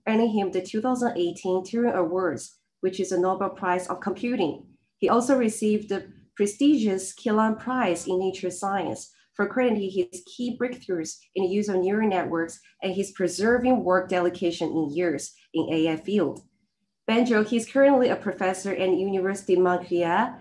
earning him the 2018 Turing Awards, which is a Nobel Prize of Computing. He also received the prestigious Killian Prize in Nature Science for crediting his key breakthroughs in the use of neural networks and his persevering work dedication in years in AI field. Bengio, he's currently a professor at University of Montreal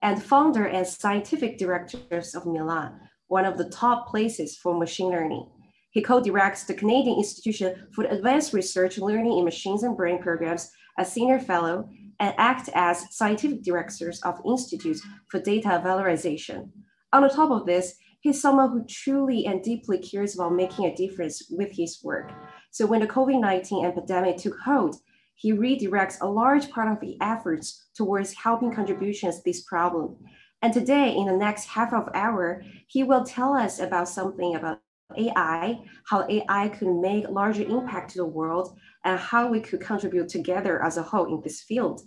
and founder and scientific director of Milan, one of the top places for machine learning. He co-directs the Canadian Institution for Advanced Research Learning in Machines and Brain Programs as senior fellow and acts as scientific directors of Institutes for Data Valorization. On the top of this, he's someone who truly and deeply cares about making a difference with his work. So when the COVID-19 epidemic took hold, he redirects a large part of the efforts towards helping contributions to this problem. And today, in the next half of hour, he will tell us about something about AI, how AI could make larger impact to the world, and how we could contribute together as a whole in this field.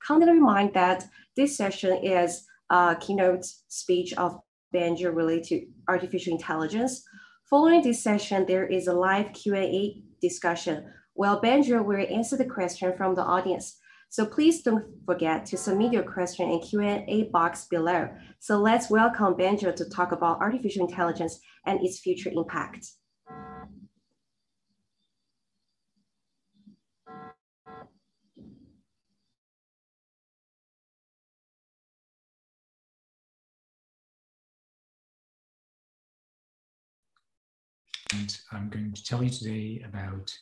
Kindly remind that this session is a keynote speech of Bengio related to artificial intelligence. Following this session, there is a live Q&A discussion where Bengio will answer the question from the audience. So please don't forget to submit your question in Q&A box below. So let's welcome Bengio to talk about artificial intelligence and its future impact. And I'm going to tell you today about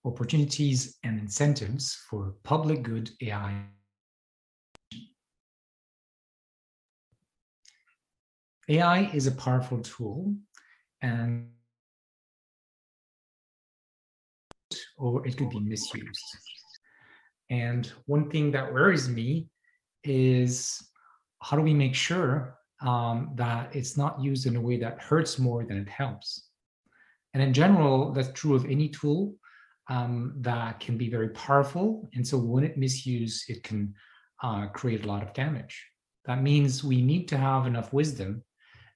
opportunities and incentives for public good AI. AI is a powerful tool, or it could be misused. And one thing that worries me is how do we make sure that it's not used in a way that hurts more than it helps? And in general, that's true of any tool that can be very powerful. And so when it misused, it can create a lot of damage. That means we need to have enough wisdom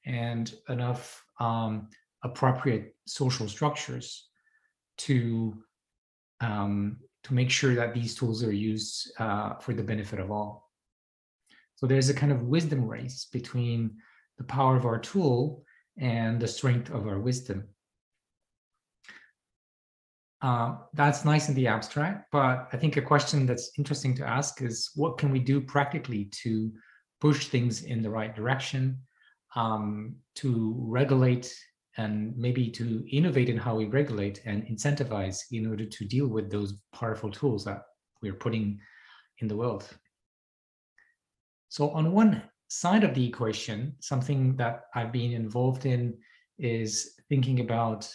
and enough appropriate social structures to make sure that these tools are used for the benefit of all. So there's a kind of wisdom race between the power of our tool and the strength of our wisdom. That's nice in the abstract, but I think a question that's interesting to ask is what can we do practically to push things in the right direction, to regulate and maybe to innovate in how we regulate and incentivize in order to deal with those powerful tools that we're putting in the world. So on one side of the equation, something that I've been involved in is thinking about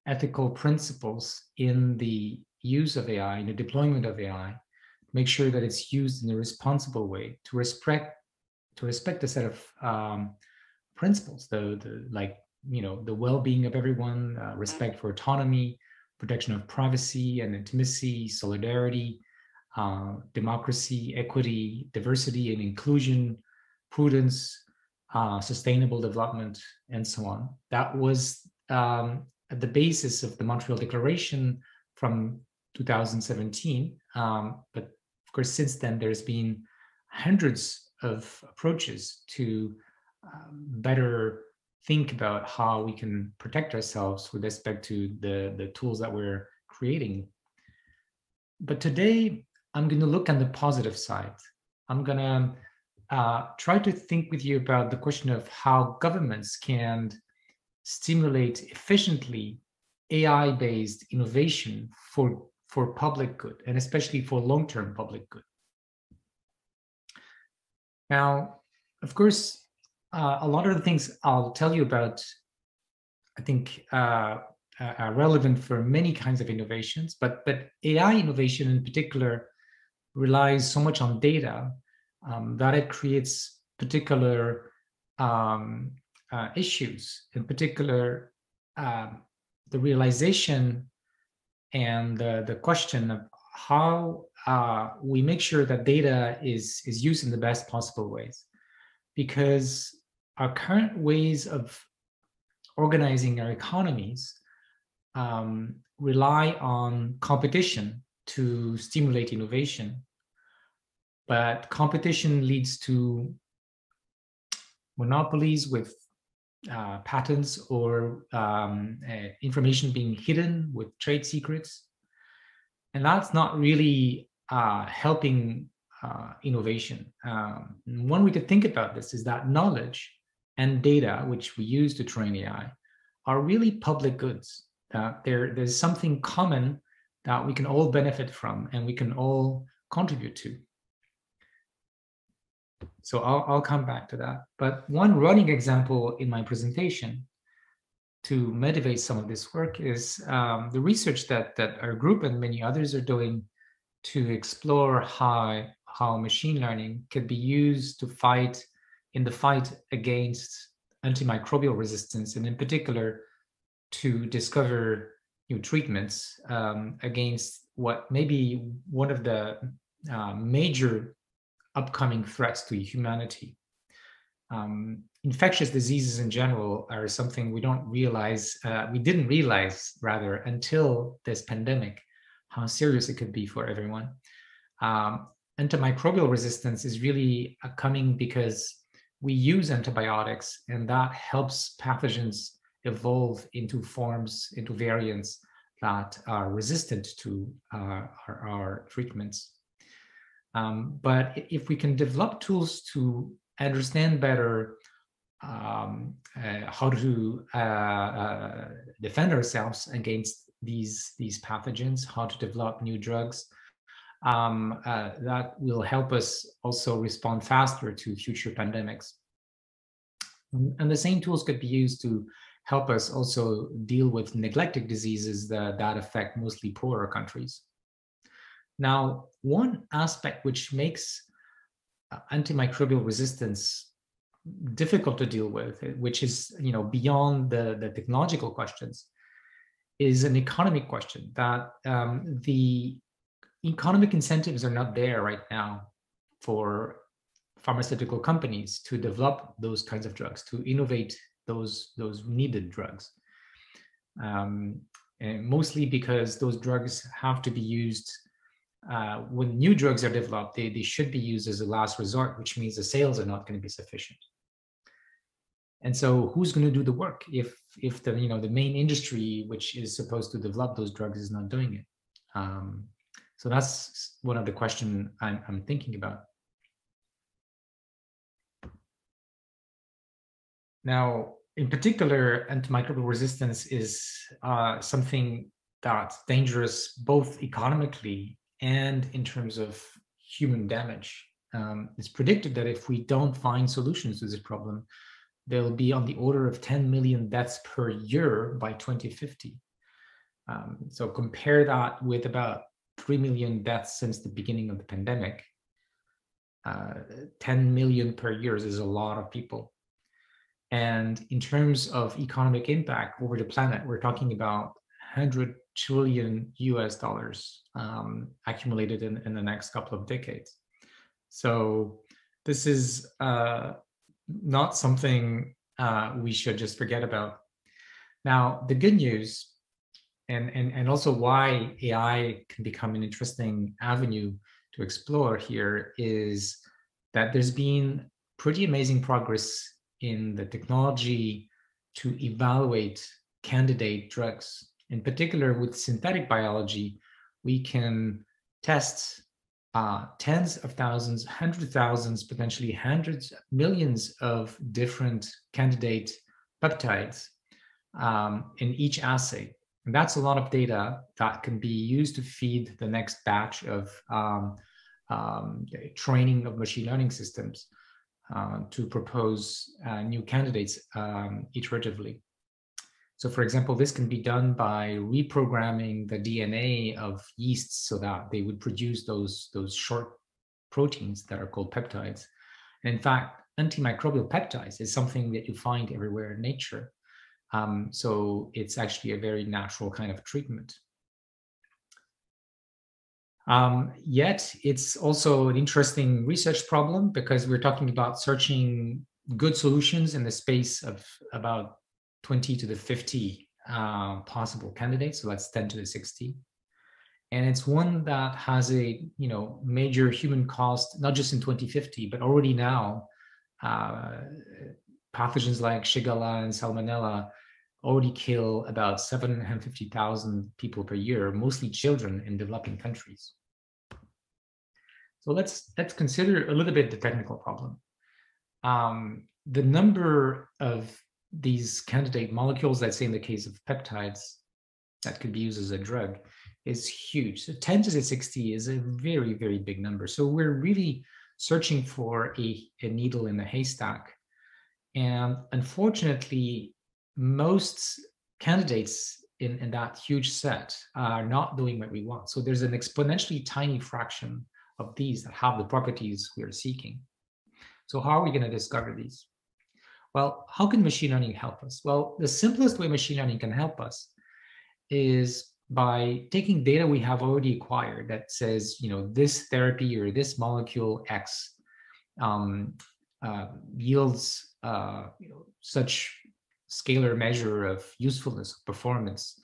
ethical principles in the use of AI, in the deployment of AI, make sure that it's used in a responsible way to respect a set of principles, the well-being of everyone, respect for autonomy, protection of privacy and intimacy, solidarity, democracy, equity, diversity and inclusion, prudence, sustainable development, and so on. That was at the basis of the Montreal Declaration from 2017. But of course, since then, there's been hundreds of approaches to better think about how we can protect ourselves with respect to the tools that we're creating. But today, I'm going to look on the positive side. I'm going to try to think with you about the question of how governments can stimulate efficiently AI-based innovation for public good, and especially for long-term public good. Now, of course, a lot of the things I'll tell you about, I think, are relevant for many kinds of innovations, but AI innovation in particular relies so much on data that it creates particular issues, in particular, the realization and the question of how we make sure that data is used in the best possible ways. Because our current ways of organizing our economies rely on competition to stimulate innovation, but competition leads to monopolies with patents or information being hidden with trade secrets. And that's not really helping innovation. One way to think about this is that knowledge and data, which we use to train AI, are really public goods. There's something common that we can all benefit from and we can all contribute to. So I'll come back to that. But one running example in my presentation to motivate some of this work is the research that our group and many others are doing to explore how machine learning can be used to fight against antimicrobial resistance, and in particular to discover new treatments against what may be one of the major upcoming threats to humanity. Infectious diseases in general are something we didn't realize until this pandemic, how serious it could be for everyone. Antimicrobial resistance is really coming because we use antibiotics, and that helps pathogens evolve into forms, into variants that are resistant to our treatments. But if we can develop tools to understand better how to defend ourselves against these pathogens, how to develop new drugs, that will help us also respond faster to future pandemics. And the same tools could be used to help us also deal with neglected diseases that affect mostly poorer countries. Now, one aspect which makes antimicrobial resistance difficult to deal with, which is beyond the technological questions, is an economic question, that the economic incentives are not there right now for pharmaceutical companies to develop those kinds of drugs, to innovate those needed drugs. And mostly because those drugs have to be used when new drugs are developed, they should be used as a last resort, which means the sales are not going to be sufficient. And so who's going to do the work if the main industry, which is supposed to develop those drugs, is not doing it? So that's one of the questions I'm thinking about. Now, in particular, antimicrobial resistance is something that's dangerous both economically and in terms of human damage. It's predicted that if we don't find solutions to this problem, there'll be on the order of 10 million deaths per year by 2050. So compare that with about 3 million deaths since the beginning of the pandemic. 10 million per year is a lot of people. And in terms of economic impact over the planet, we're talking about $100 trillion accumulated in the next couple of decades. So this is not something we should just forget about. Now, the good news, and also why AI can become an interesting avenue to explore here, is that there's been pretty amazing progress in the technology to evaluate candidate drugs. In particular, with synthetic biology, we can test tens of thousands, hundreds of thousands, potentially hundreds of millions of different candidate peptides in each assay. And that's a lot of data that can be used to feed the next batch of training of machine learning systems to propose new candidates iteratively. So for example, this can be done by reprogramming the DNA of yeasts so that they would produce those short proteins that are called peptides. And in fact, antimicrobial peptides is something that you find everywhere in nature. So it's actually a very natural kind of treatment. Yet it's also an interesting research problem because we're talking about searching good solutions in the space of about 20 to the 50 possible candidates. So that's 10 to the 60. And it's one that has a major human cost, not just in 2050, but already now. Pathogens like Shigella and Salmonella already kill about 750,000 people per year, mostly children in developing countries. So let's consider a little bit the technical problem. The number of these candidate molecules, let's say in the case of peptides, that could be used as a drug is huge. So 10 to the 60 is a very, very big number. So we're really searching for a needle in the haystack. And unfortunately, most candidates in that huge set are not doing what we want. So there's an exponentially tiny fraction of these that have the properties we are seeking. So how are we going to discover these? Well, how can machine learning help us? Well, the simplest way machine learning can help us is by taking data we have already acquired that says, this therapy or this molecule X yields, such scalar measure of usefulness, performance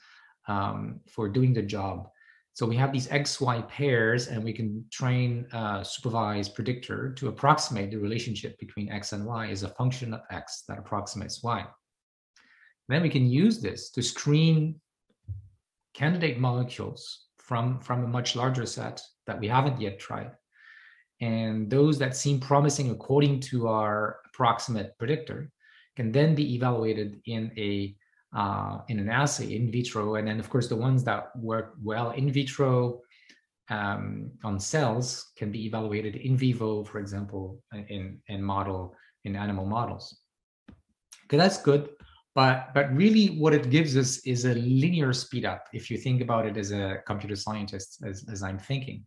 for doing the job. So we have these XY pairs, and we can train a supervised predictor to approximate the relationship between X and Y as a function of X that approximates Y. Then we can use this to screen candidate molecules from a much larger set that we haven't yet tried. And those that seem promising according to our approximate predictor can then be evaluated in an assay in vitro. And then, of course, the ones that work well in vitro on cells can be evaluated in vivo, for example, in animal models. Okay, that's good. But really what it gives us is a linear speed up, if you think about it as a computer scientist, as I'm thinking.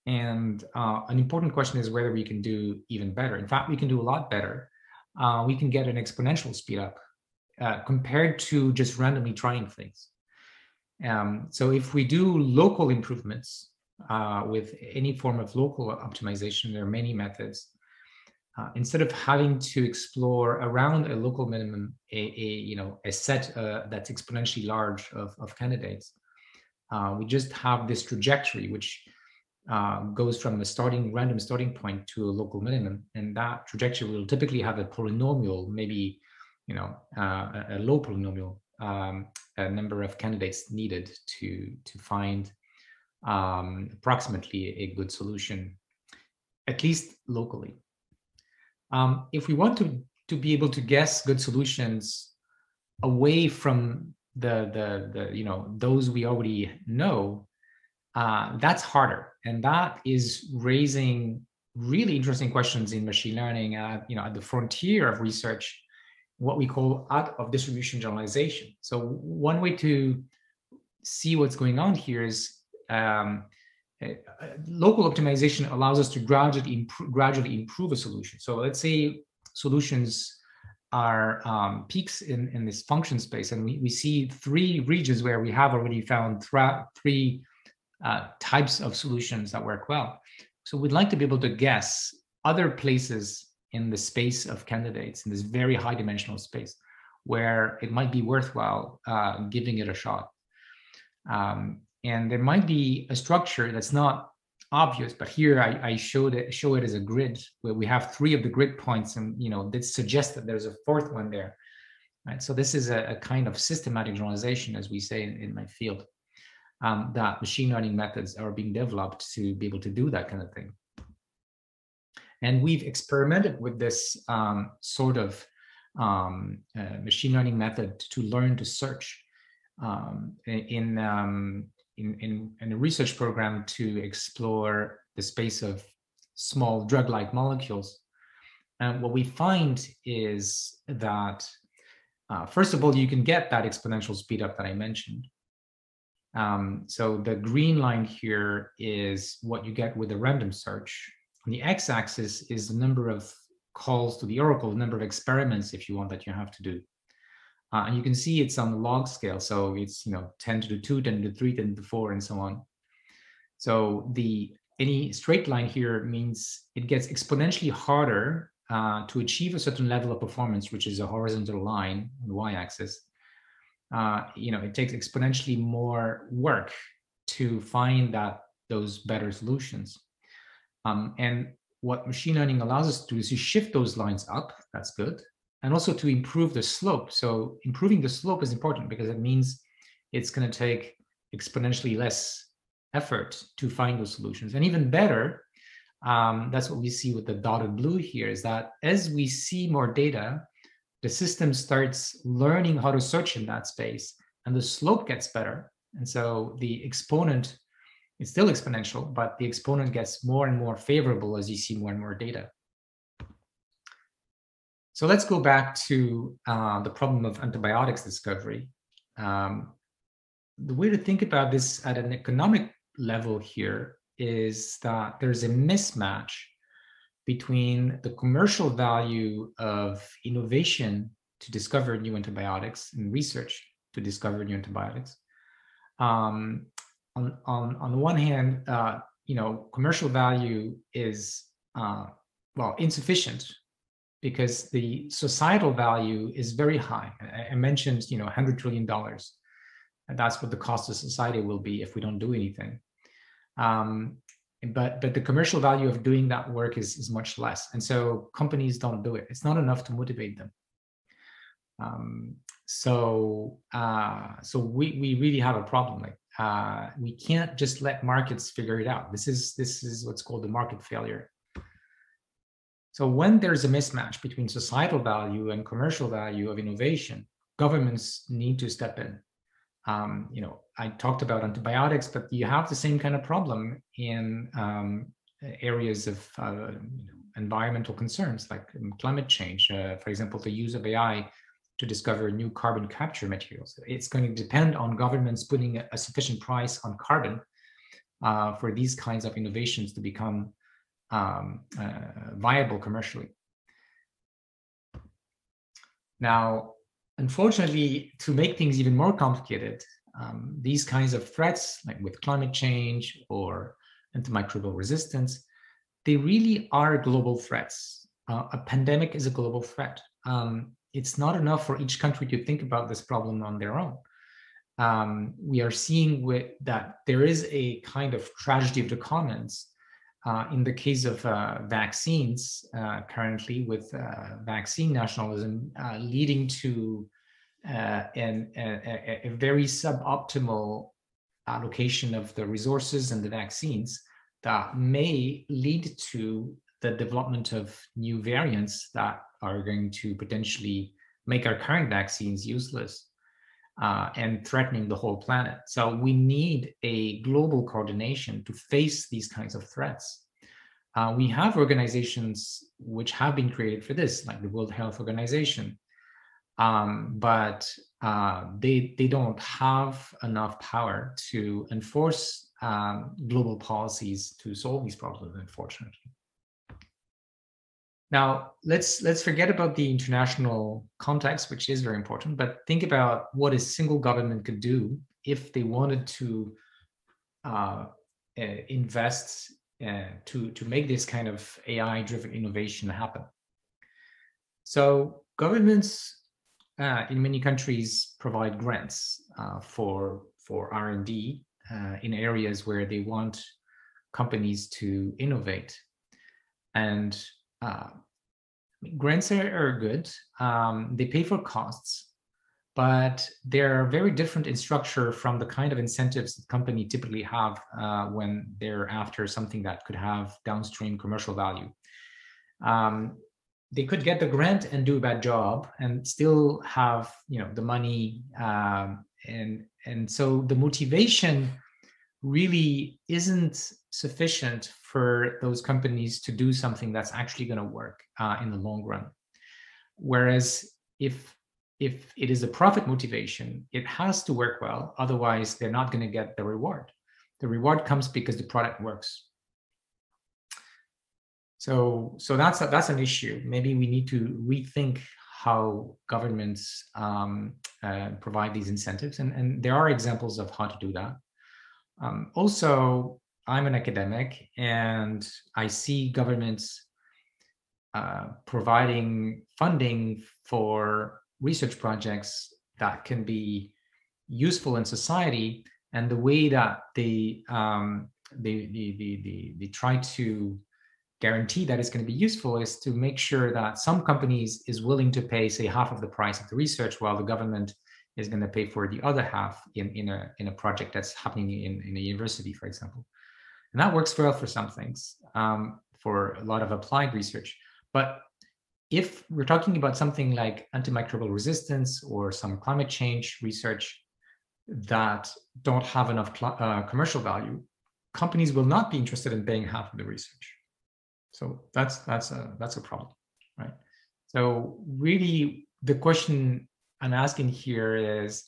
And an important question is whether we can do even better. In fact, we can do a lot better. We can get an exponential speed up compared to just randomly trying things. So if we do local improvements with any form of local optimization, there are many methods. Instead of having to explore around a local minimum a set that's exponentially large of candidates, we just have this trajectory which goes from a random starting point to a local minimum, and that trajectory will typically have a polynomial, maybe a low polynomial, a number of candidates needed to find approximately a good solution, at least locally. If we want to be able to guess good solutions away from those we already know, that's harder, and that is raising really interesting questions in machine learning at the frontier of research, what we call out of distribution generalization. So one way to see what's going on here is local optimization allows us to gradually improve a solution. So let's say solutions are peaks in this function space, and we see three regions where we have already found three types of solutions that work well. So we'd like to be able to guess other places in the space of candidates, in this very high dimensional space, where it might be worthwhile giving it a shot. And there might be a structure that's not obvious, but here I show it as a grid where we have three of the grid points, and this suggests that there's a fourth one there, right? So this is a kind of systematic generalization, as we say in my field, that machine learning methods are being developed to be able to do that kind of thing. And we've experimented with this sort of machine learning method to learn to search in a research program to explore the space of small drug-like molecules. And what we find is that, first of all, you can get that exponential speed up that I mentioned. So the green line here is what you get with a random search. On the x-axis is the number of calls to the oracle, the number of experiments, if you want, that you have to do. And you can see it's on the log scale. So it's 10 to the 2, 10 to the 3, 10 to the 4, and so on. So any straight line here means it gets exponentially harder to achieve a certain level of performance, which is a horizontal line on the y-axis, it takes exponentially more work to find those better solutions. And what machine learning allows us to do is to shift those lines up. That's good. And also to improve the slope. So improving the slope is important because it means it's going to take exponentially less effort to find those solutions. And even better, that's what we see with the dotted blue here, is that as we see more data, the system starts learning how to search in that space, and the slope gets better. And so the exponent, it's still exponential, but the exponent gets more and more favorable as you see more and more data. So let's go back to the problem of antibiotics discovery. The way to think about this at an economic level here is that there's a mismatch between the commercial value of innovation to discover new antibiotics and research to discover new antibiotics. On the one hand, commercial value is insufficient because the societal value is very high. I mentioned, $100 trillion. And that's what the cost of society will be if we don't do anything. But the commercial value of doing that work is much less. And so companies don't do it. It's not enough to motivate them. So we really have a problem. We can't just let markets figure it out. This is what's called the market failure. So when there's a mismatch between societal value and commercial value of innovation, governments need to step in. I talked about antibiotics, but you have the same kind of problem in areas of environmental concerns like climate change. For example, the use of AI to discover new carbon capture materials. It's going to depend on governments putting a sufficient price on carbon for these kinds of innovations to become viable commercially. Now, unfortunately, to make things even more complicated, these kinds of threats, like with climate change or antimicrobial resistance, they really are global threats. A pandemic is a global threat. It's not enough for each country to think about this problem on their own. We are seeing that there is a kind of tragedy of the commons in the case of vaccines currently, with vaccine nationalism leading to a very suboptimal allocation of the resources and the vaccines that may lead to the development of new variants that are going to potentially make our current vaccines useless and threatening the whole planet. So we need a global coordination to face these kinds of threats. We have organizations which have been created for this, like the World Health Organization, but they don't have enough power to enforce global policies to solve these problems, unfortunately. Now, let's forget about the international context, which is very important, but think about what a single government could do if they wanted to invest to make this kind of AI-driven innovation happen. So governments in many countries provide grants for R&D in areas where they want companies to innovate. And grants are good. They pay for costs, but they're very different in structure from the kind of incentives that companies typically have when they're after something that could have downstream commercial value. They could get the grant and do a bad job and still have, the money, and so the motivation really isn't sufficient for those companies to do something that's actually going to work in the long run. Whereas if it is a profit motivation, it has to work well. Otherwise, they're not going to get the reward. The reward comes because the product works. So that's an issue. Maybe we need to rethink how governments provide these incentives, and there are examples of how to do that. Also, I'm an academic, and I see governments providing funding for research projects that can be useful in society, and the way that they try to guarantee that it's going to be useful is to make sure that some companies is willing to pay, say, half of the price of the research, while the government is going to pay for the other half in a project that's happening in a university, for example. And that works well for some things, for a lot of applied research. But if we're talking about something like antimicrobial resistance or some climate change research that don't have enough commercial value, companies will not be interested in paying half of the research. So that's a problem, right? So really, the question I'm asking here is,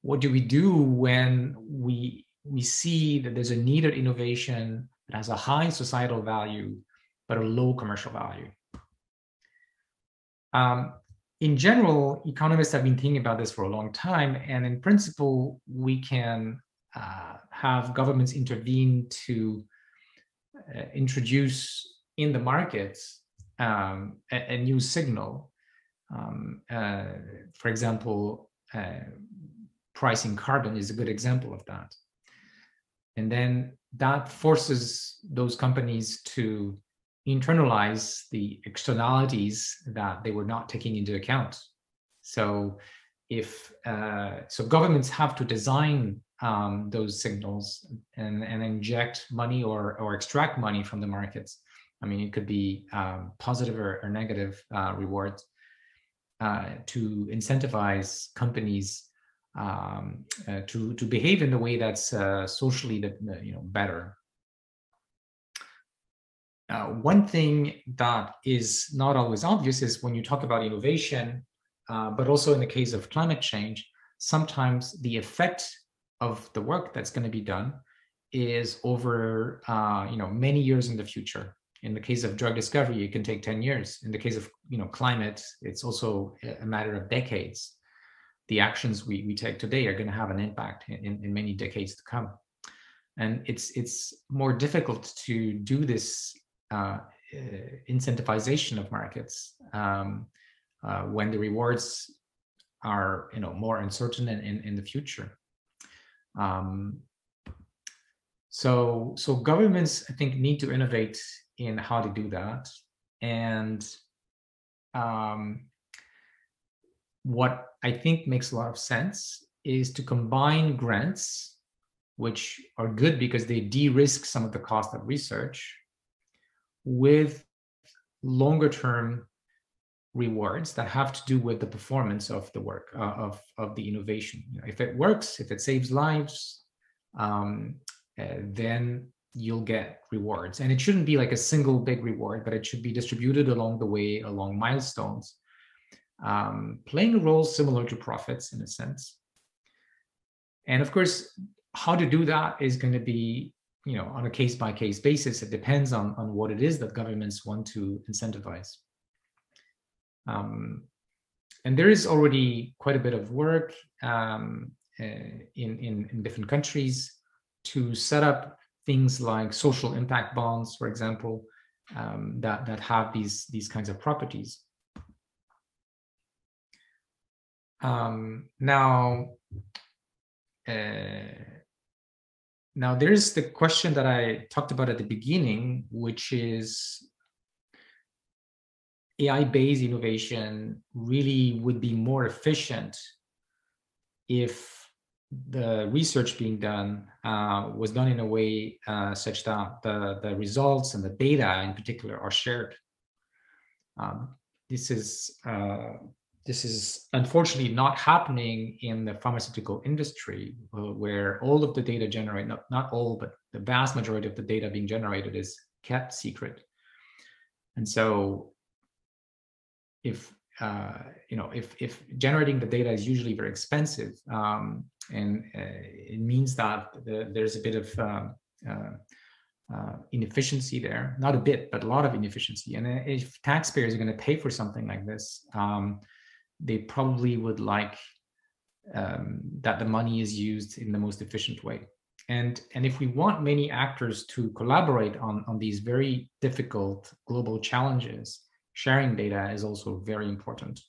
what do we do when we see that there's a needed innovation that has a high societal value but a low commercial value? In general, economists have been thinking about this for a long time, and in principle, we can have governments intervene to introduce in the markets a new signal. For example, pricing carbon is a good example of that. And then that forces those companies to internalize the externalities that they were not taking into account. So if so governments have to design those signals and inject money or extract money from the markets. I mean, it could be positive or negative rewards to incentivize companies to behave in a way that's socially better. One thing that is not always obvious is when you talk about innovation, but also in the case of climate change, sometimes the effect of the work that's going to be done is over many years in the future. In the case of drug discovery, it can take 10 years. In the case of climate, it's also a matter of decades. The actions we take today are going to have an impact in many decades to come. And it's more difficult to do this incentivization of markets when the rewards are more uncertain in the future. So governments, I think, need to innovate in how to do that. And what I think makes a lot of sense is to combine grants, which are good because they de-risk some of the cost of research, with longer term rewards that have to do with the performance of the work, of the innovation. If it works, if it saves lives, then you'll get rewards. And it shouldn't be like a single big reward, but it should be distributed along the way, along milestones, playing a role similar to profits in a sense. And of course, how to do that is going to be on a case-by-case basis. It depends on what it is that governments want to incentivize. And there is already quite a bit of work in different countries to set up things like social impact bonds, for example, that have these kinds of properties. Now there's the question that I talked about at the beginning, which is AI-based innovation really would be more efficient if the research being done was done in a way such that the results and the data in particular are shared. This is unfortunately not happening in the pharmaceutical industry, where all of the data generated, not all, but the vast majority of the data being generated is kept secret. And so if generating the data is usually very expensive, and it means that there's a bit of inefficiency there, not a bit, but a lot of inefficiency. And if taxpayers are going to pay for something like this, they probably would like that the money is used in the most efficient way. And if we want many actors to collaborate on these very difficult global challenges, sharing data is also very important.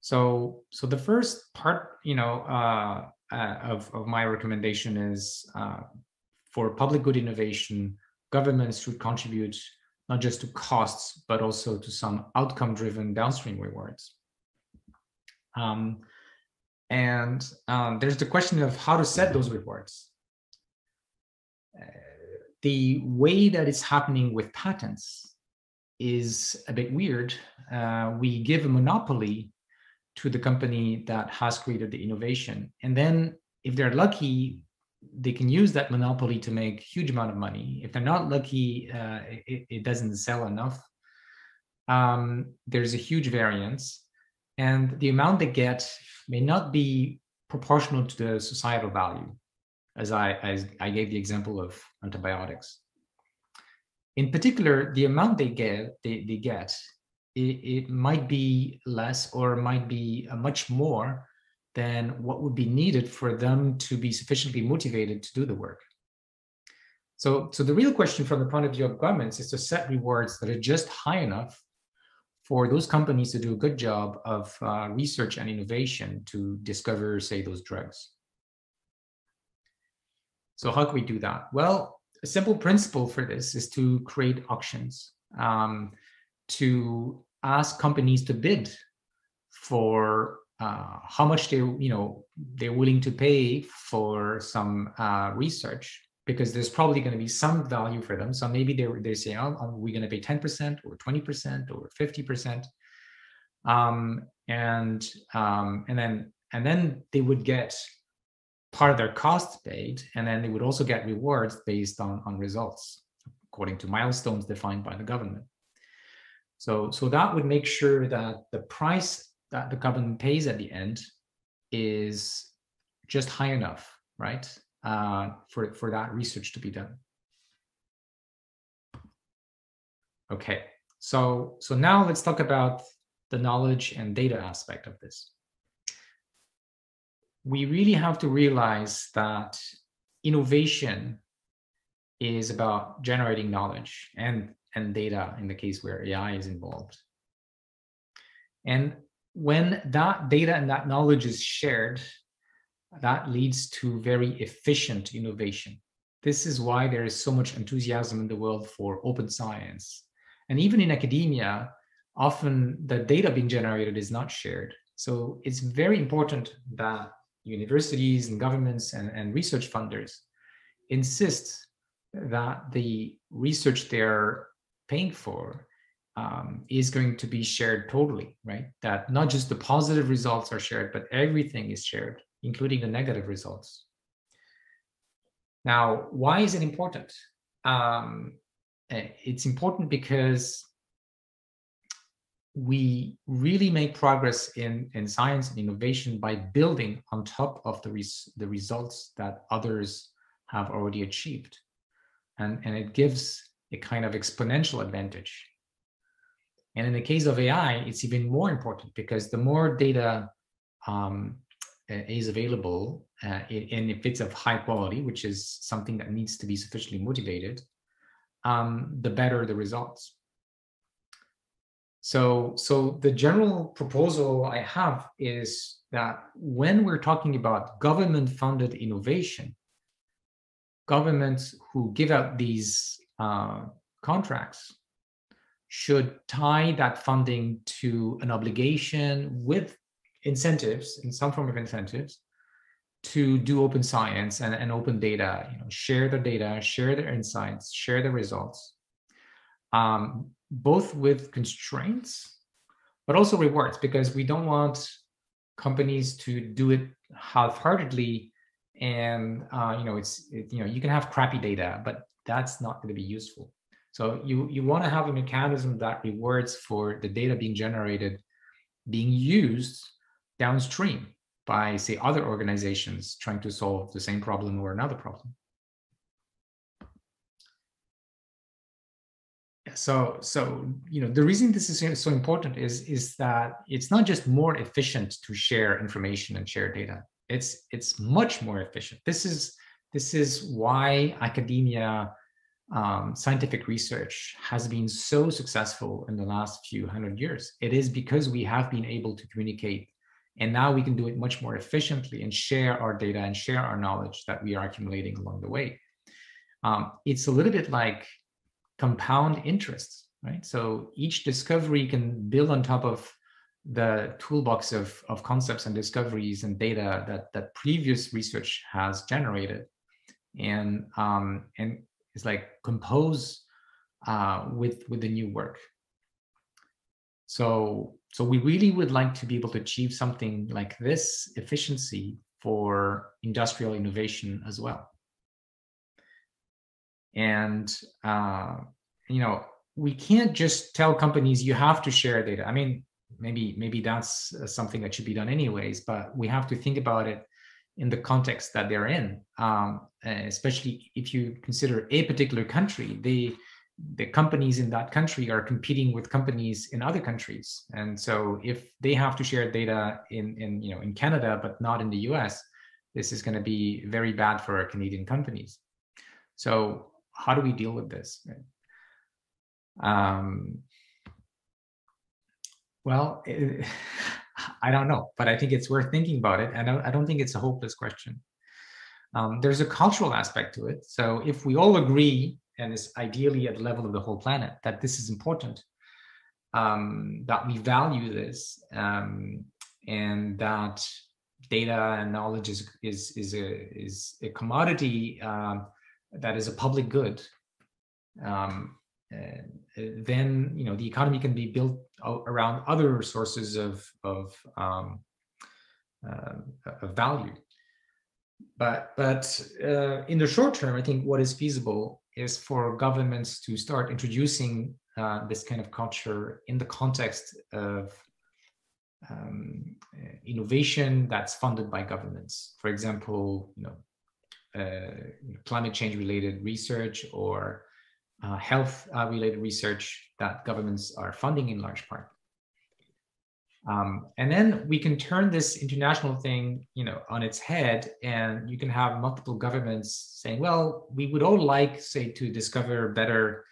So the first part, of my recommendation is for public good innovation, governments should contribute not just to costs, but also to some outcome-driven downstream rewards. There's the question of how to set those rewards. The way that it's happening with patents is a bit weird. We give a monopoly to the company that has created the innovation. And then if they're lucky, they can use that monopoly to make a huge amount of money. If they're not lucky, it doesn't sell enough. There's a huge variance. And the amount they get may not be proportional to the societal value, as I gave the example of antibiotics. In particular, the amount they get, it might be less or might be much more than what would be needed for them to be sufficiently motivated to do the work. So the real question from the point of view of governments is to set rewards that are just high enough for those companies to do a good job of research and innovation to discover, say, those drugs. So how can we do that? Well, a simple principle for this is to create auctions, to ask companies to bid for how much they're willing to pay for some research, because there's probably going to be some value for them. So maybe they say, oh, we're going to pay 10% or 20% or 50%, and then they would get part of their costs paid, and then they would also get rewards based on results according to milestones defined by the government. So that would make sure that the price that the government pays at the end is just high enough, right, for that research to be done. Okay, so now let's talk about the knowledge and data aspect of this. We really have to realize that innovation is about generating knowledge and data in the case where AI is involved. And when that data and that knowledge is shared, that leads to very efficient innovation. This is why there is so much enthusiasm in the world for open science. And even in academia, often the data being generated is not shared. So it's very important that universities and governments and research funders insist that the research they're paying for is going to be shared totally, right? That not just the positive results are shared, but everything is shared, including the negative results. Now, why is it important? It's important because we really make progress in science and innovation by building on top of the results that others have already achieved. And it gives a kind of exponential advantage. And in the case of AI, it's even more important because the more data is available, and if it's of high quality, which is something that needs to be sufficiently motivated, the better the results. So the general proposal I have is that when we're talking about government-funded innovation, governments who give out these contracts should tie that funding to an obligation with incentives, in some form of incentives, to do open science and open data, share their data, share their insights, share the results, both with constraints, but also rewards, because we don't want companies to do it half-heartedly. And you can have crappy data, but that's not going to be useful. So you want to have a mechanism that rewards for the data being generated, being used downstream by, say, other organizations trying to solve the same problem or another problem. So the reason this is so important is that it's not just more efficient to share information and share data. It's much more efficient. This is why academia scientific research has been so successful in the last few hundred years. It is because we have been able to communicate, and now we can do it much more efficiently and share our data and share our knowledge that we are accumulating along the way. It's a little bit like compound interest, right? So each discovery can build on top of the toolbox of concepts and discoveries and data that previous research has generated, and it's like compose with the new work. So we really would like to be able to achieve something like this efficiency for industrial innovation as well. And we can't just tell companies you have to share data. I mean, maybe that's something that should be done anyways, but we have to think about it in the context that they're in, especially if you consider a particular country. The companies in that country are competing with companies in other countries, and so if they have to share data in Canada but not in the US, this is going to be very bad for our Canadian companies. So how do we deal with this? Well, I don't know, but I think it's worth thinking about it, and I don't think it's a hopeless question. There's a cultural aspect to it. So if we all agree, and it's ideally at the level of the whole planet, that this is important, that we value this, and that data and knowledge is a commodity that is a public good, then the economy can be built around other sources of value. But in the short term, I think what is feasible is for governments to start introducing this kind of culture in the context of innovation that's funded by governments. For example, climate change related research or health related research that governments are funding in large part. And then we can turn this international thing, on its head, and you can have multiple governments saying, well, we would all like, say, to discover better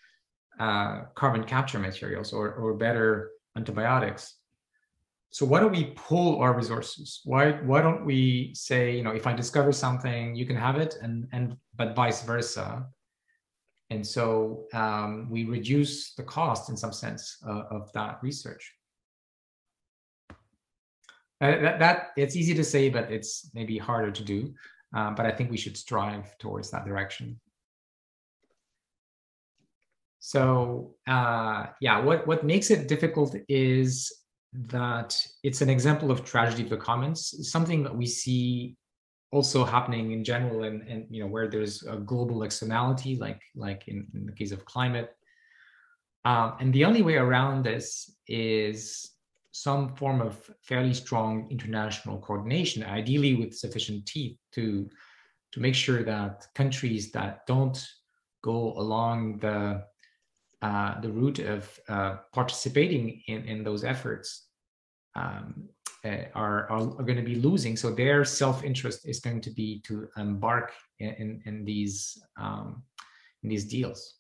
carbon capture materials or better antibiotics. So why don't we pool our resources? Why don't we say, if I discover something, you can have it, but vice versa. And so we reduce the cost in some sense of that research. That it's easy to say, but it's maybe harder to do. But I think we should strive towards that direction. So what makes it difficult is that it's an example of tragedy of the commons, something that we see also happening in general, and where there's a global externality, like in the case of climate. And the only way around this is some form of fairly strong international coordination, ideally with sufficient teeth to make sure that countries that don't go along the route of participating in those efforts are going to be losing. So their self-interest is going to be to embark in these deals.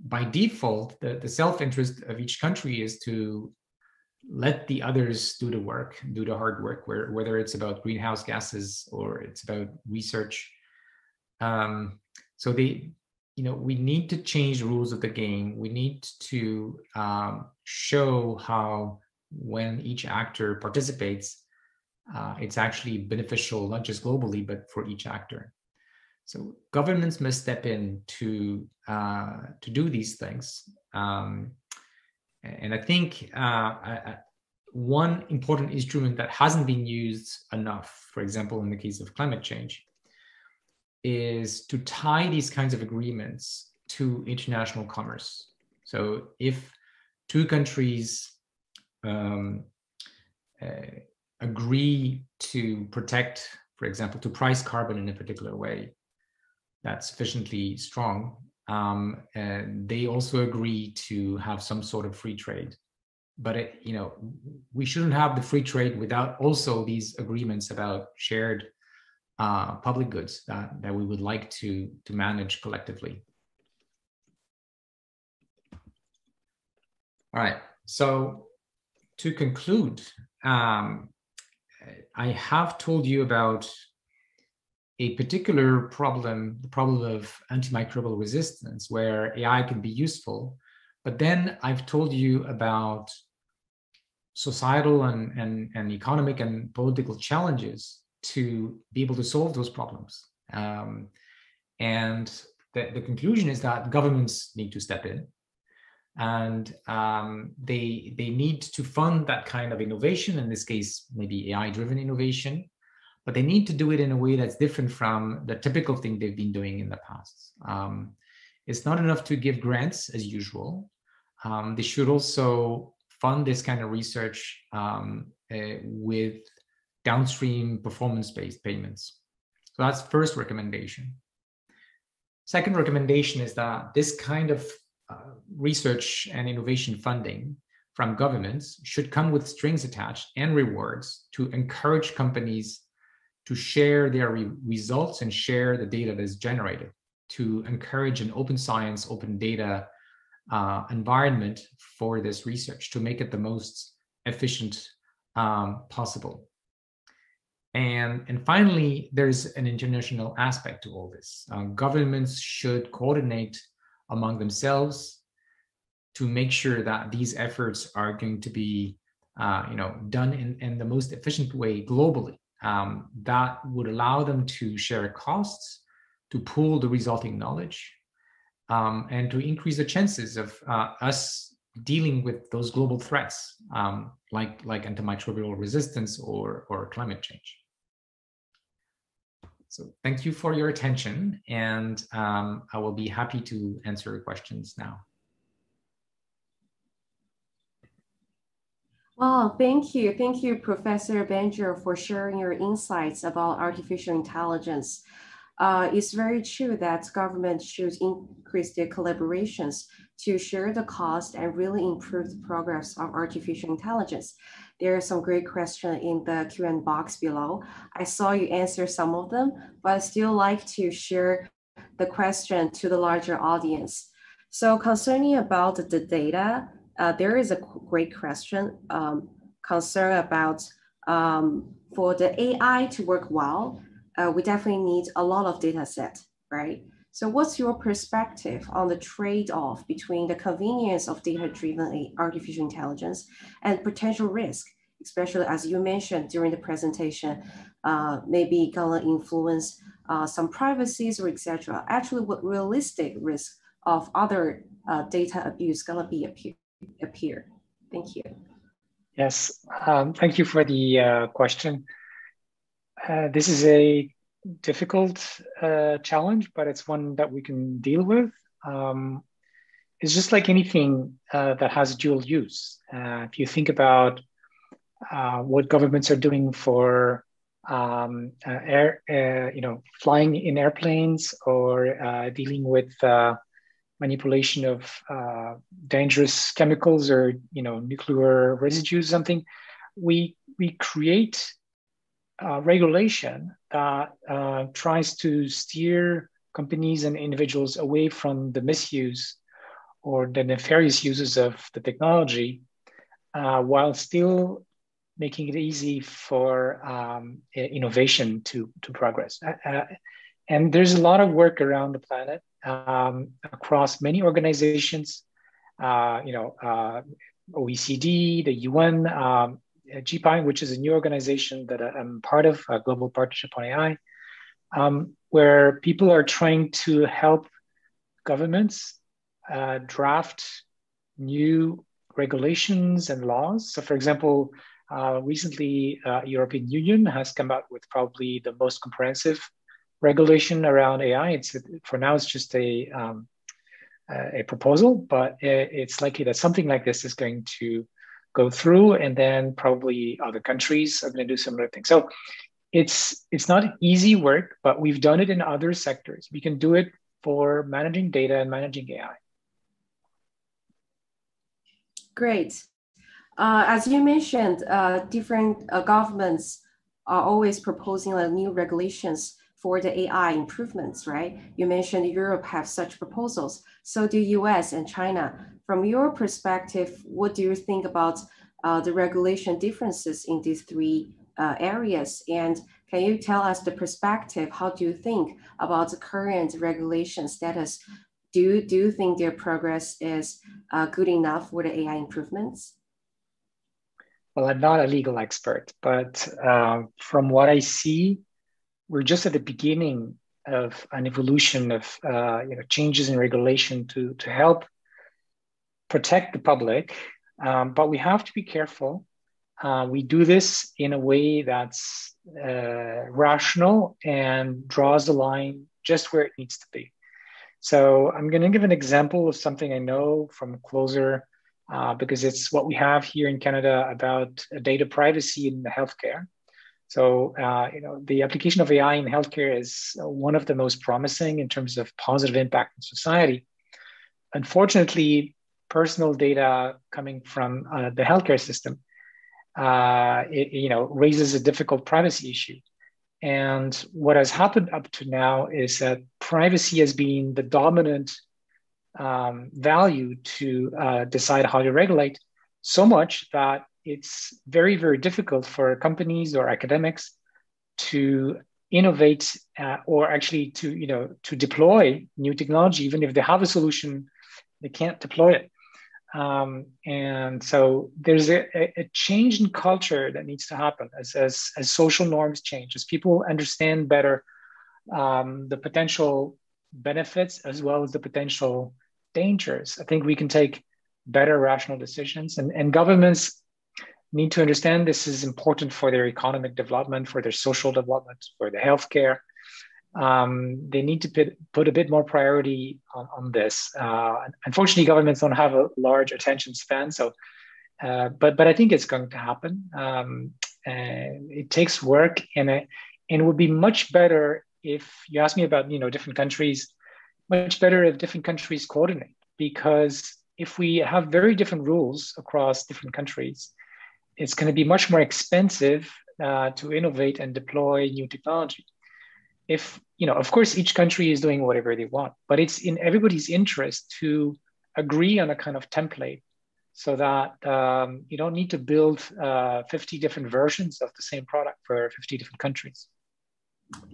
By default, the self-interest of each country is to let the others do the work, do the hard work, whether it's about greenhouse gases or it's about research. So we need to change the rules of the game. We need to show how, when each actor participates, it's actually beneficial, not just globally, but for each actor. So governments must step in to do these things. And I think one important instrument that hasn't been used enough, for example, in the case of climate change, is to tie these kinds of agreements to international commerce. So if two countries agree to protect, for example, to price carbon in a particular way that's sufficiently strong, and they also agree to have some sort of free trade. But we shouldn't have the free trade without also these agreements about shared public goods that we would like to manage collectively. All right, so to conclude, I have told you about a particular problem, the problem of antimicrobial resistance, where AI can be useful. But then I've told you about societal and economic and political challenges to be able to solve those problems. And the conclusion is that governments need to step in, and they need to fund that kind of innovation, in this case, maybe AI-driven innovation, but they need to do it in a way that's different from the typical thing they've been doing in the past. It's not enough to give grants as usual. They should also fund this kind of research with downstream performance-based payments. So that's first recommendation. Second recommendation is that this kind of research and innovation funding from governments should come with strings attached and rewards to encourage companies to share their results and share the data that is generated, to encourage an open science, open data environment for this research, to make it the most efficient possible. And finally, there's an international aspect to all this. Governments should coordinate among themselves to make sure that these efforts are going to be done in the most efficient way globally. That would allow them to share costs, to pool the resulting knowledge, and to increase the chances of us dealing with those global threats, like antimicrobial resistance or climate change. So thank you for your attention, and I will be happy to answer your questions now. Well, thank you. Thank you, Professor Bengio, for sharing your insights about artificial intelligence. It's very true that governments should increase their collaborations to share the cost and really improve the progress of artificial intelligence. There are some great questions in the Q&A box below. I saw you answer some of them, but I still like to share the question to the larger audience. So concerning about the data, there is a great question concern about for the AI to work well, we definitely need a lot of data set, right? So what's your perspective on the trade-off between the convenience of data-driven artificial intelligence and potential risk, especially as you mentioned during the presentation, maybe gonna influence some privacies or etc. Actually, what realistic risk of other data abuse gonna be appear? Thank you. Yes, thank you for the question. This is a difficult challenge, but it's one that we can deal with. It's just like anything that has dual use. If you think about what governments are doing for flying in airplanes or dealing with manipulation of dangerous chemicals or nuclear residues, something, we create regulation that tries to steer companies and individuals away from the misuse or the nefarious uses of the technology, while still making it easy for innovation to progress. And there's a lot of work around the planet across many organizations, OECD, the UN, GPI, which is a new organization that I'm part of, a global partnership on AI, where people are trying to help governments draft new regulations and laws. So for example, recently, European Union has come out with probably the most comprehensive regulation around AI. For now, it's just a proposal, but it's likely that something like this is going to go through, and then probably other countries are going to do similar things. So it's not easy work, but we've done it in other sectors. We can do it for managing data and managing AI. Great. As you mentioned, different governments are always proposing new regulations for the AI improvements, right? You mentioned Europe have such proposals. So do US and China. From your perspective, what do you think about the regulation differences in these three areas? And can you tell us the perspective? How do you think about the current regulation status? Do you think their progress is good enough for the AI improvements? Well, I'm not a legal expert, but from what I see, we're just at the beginning of an evolution of changes in regulation to help protect the public. But we have to be careful. We do this in a way that's rational and draws the line just where it needs to be. So I'm going to give an example of something I know from closer, because it's what we have here in Canada about data privacy in healthcare. So, the application of AI in healthcare is one of the most promising in terms of positive impact in society. Unfortunately, personal data coming from the healthcare system, raises a difficult privacy issue. And what has happened up to now is that privacy has been the dominant value to decide how to regulate, so much that it's very, very difficult for companies or academics to innovate or actually to deploy new technology. Even if they have a solution, they can't deploy it. And so there's a change in culture that needs to happen as social norms change, as people understand better the potential benefits as well as the potential dangers. I think we can take better rational decisions, and governments need to understand this is important for their economic development, for their social development, for the healthcare. They need to put a bit more priority on this. Unfortunately, governments don't have a large attention span, but I think it's going to happen. And it takes work, and it would be much better if you ask me about different countries. Much better if different countries coordinate, because if we have very different rules across different countries, it's going to be much more expensive to innovate and deploy new technology. If, of course, each country is doing whatever they want, but it's in everybody's interest to agree on a kind of template so that you don't need to build 50 different versions of the same product for 50 different countries.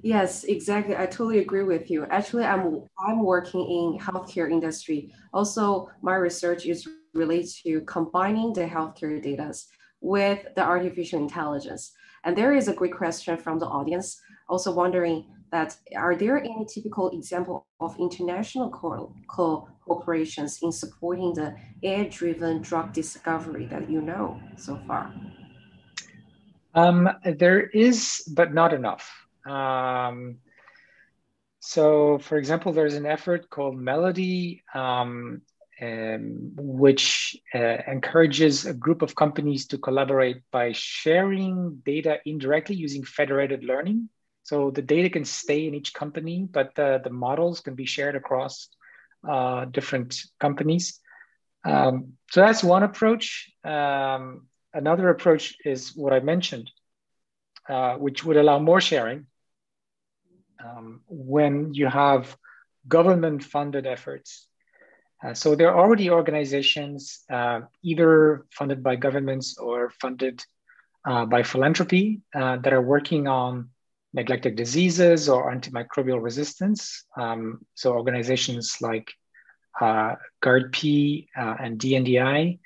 Yes, exactly. I totally agree with you. Actually, I'm working in healthcare industry. Also, my research is related to combining the healthcare data with the artificial intelligence. And there is a great question from the audience, also wondering that are there any typical example of international cooperations in supporting the AI-driven drug discovery that you know so far? There is, but not enough. So, for example, there's an effort called Melody, which encourages a group of companies to collaborate by sharing data indirectly using federated learning. So the data can stay in each company, but the models can be shared across different companies. So that's one approach. Another approach is what I mentioned, which would allow more sharing when you have government-funded efforts. So there are already organizations either funded by governments or funded by philanthropy that are working on neglected diseases or antimicrobial resistance. So organizations like GARDP and DNDI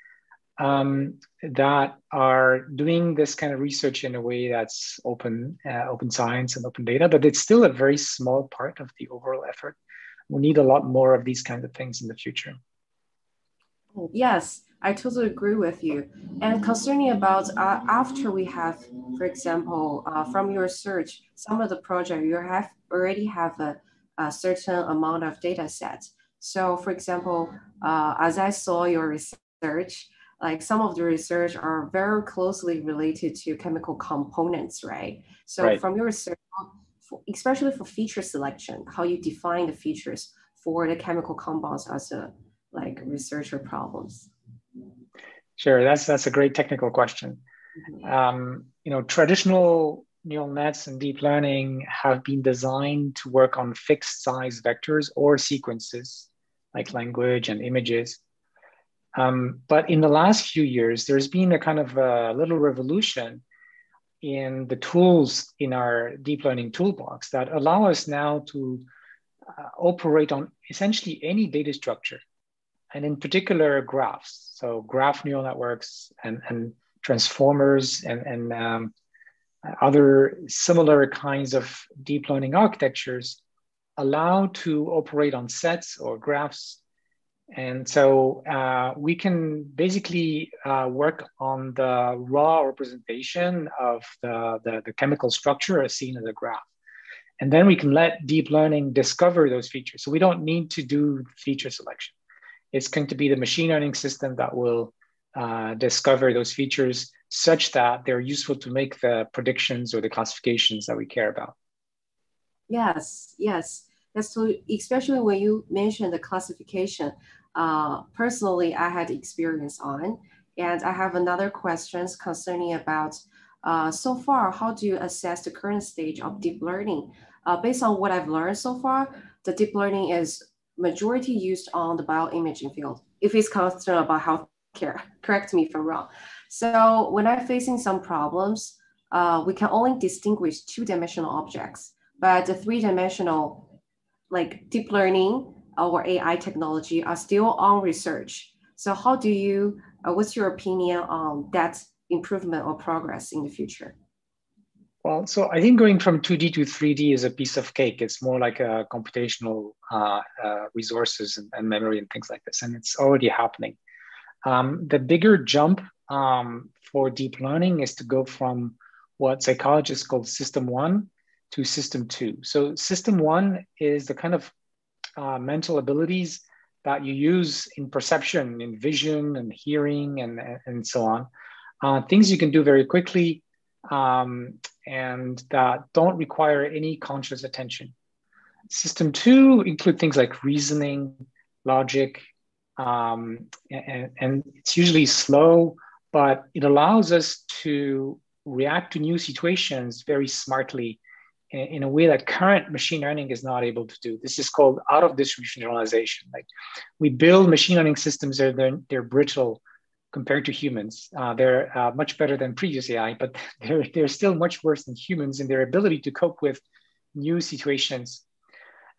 that are doing this kind of research in a way that's open science and open data, but it's still a very small part of the overall effort. We need a lot more of these kinds of things in the future. Yes, I totally agree with you. And concerning about after we have, for example, from your research, some of the project you already have a certain amount of data sets. So for example, as I saw your research, like some of the research are very closely related to chemical components, right? So right. From your research, especially for feature selection, how you define the features for the chemical compounds as researcher problems? Sure, that's a great technical question. Mm-hmm. Traditional neural nets and deep learning have been designed to work on fixed size vectors or sequences like language and images. But in the last few years, there's been a kind of a little revolution in the tools in our deep learning toolbox that allow us now to operate on essentially any data structure, and in particular graphs. So graph neural networks and transformers and other similar kinds of deep learning architectures allow to operate on sets or graphs. And so we can basically work on the raw representation of the chemical structure as seen in the graph. And then we can let deep learning discover those features. So we don't need to do feature selection. It's going to be the machine learning system that will discover those features such that they're useful to make the predictions or the classifications that we care about. Yes, yes. That's so, especially when you mentioned the classification. Personally, I had experience on, and I have another questions concerning about so far, how do you assess the current stage of deep learning? Based on what I've learned so far, the deep learning is majority used on the bioimaging field. If it's concerned about healthcare, correct me if I'm wrong. So when I'm facing some problems, we can only distinguish two-dimensional objects, but the three-dimensional like deep learning or AI technology are still on research. So how do you, what's your opinion on that improvement or progress in the future? Well, so I think going from 2D to 3D is a piece of cake. It's more like a computational resources and memory and things like this, and it's already happening. The bigger jump for deep learning is to go from what psychologists call system 1 to system 2. So system 1 is the kind of mental abilities that you use in perception, in vision and hearing and so on. Things you can do very quickly and that don't require any conscious attention. System 2 include things like reasoning, logic, and it's usually slow, but it allows us to react to new situations very smartly in a way that current machine learning is not able to do. This is called out of distribution generalization. Like we build machine learning systems, they're brittle compared to humans. They're much better than previous AI, but they're still much worse than humans in their ability to cope with new situations.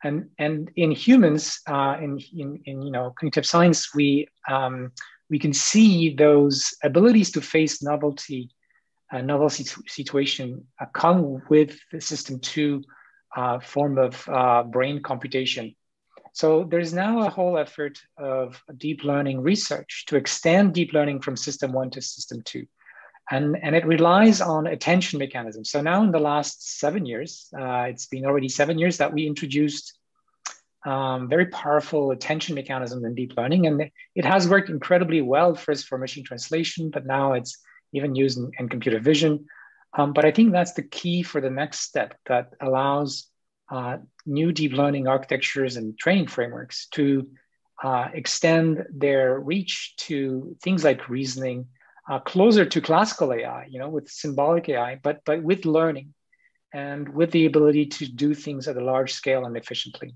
And in humans, in cognitive science, we can see those abilities to face novel situation come with the system 2 form of brain computation. So there's now a whole effort of deep learning research to extend deep learning from system 1 to system 2. And it relies on attention mechanisms. So now in the last 7 years, it's been already 7 years that we introduced very powerful attention mechanisms in deep learning. And it has worked incredibly well first for machine translation, but now it's even used in computer vision. But I think that's the key for the next step that allows new deep learning architectures and training frameworks to extend their reach to things like reasoning, closer to classical AI, with symbolic AI, but with learning and with the ability to do things at a large scale and efficiently.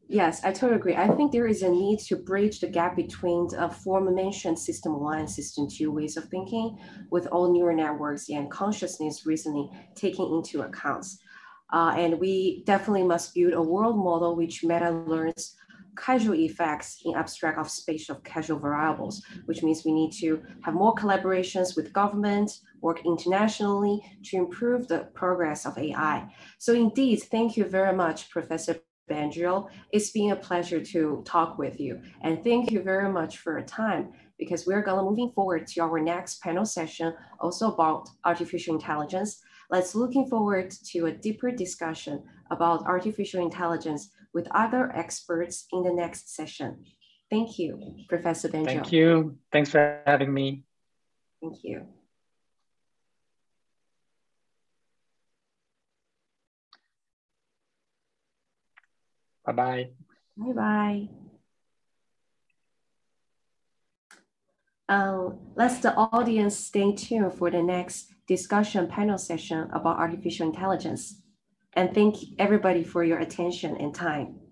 Yes, I totally agree. I think there is a need to bridge the gap between the aforementioned system 1 and system 2 ways of thinking with all neural networks and consciousness reasoning taking into account. And we definitely must build a world model which meta learns causal effects in abstract of spatial causal variables, which means we need to have more collaborations with government, work internationally to improve the progress of AI. So indeed, thank you very much, Professor Bengio. It's been a pleasure to talk with you. And thank you very much for your time, because we're going to moving forward to our next panel session, also about artificial intelligence. Let's looking forward to a deeper discussion about artificial intelligence with other experts in the next session. Thank you, Professor Bengio. Thank you. Thanks for having me. Thank you. Bye-bye. Bye-bye. Let the audience stay tuned for the next discussion panel session about artificial intelligence. And thank everybody for your attention and time.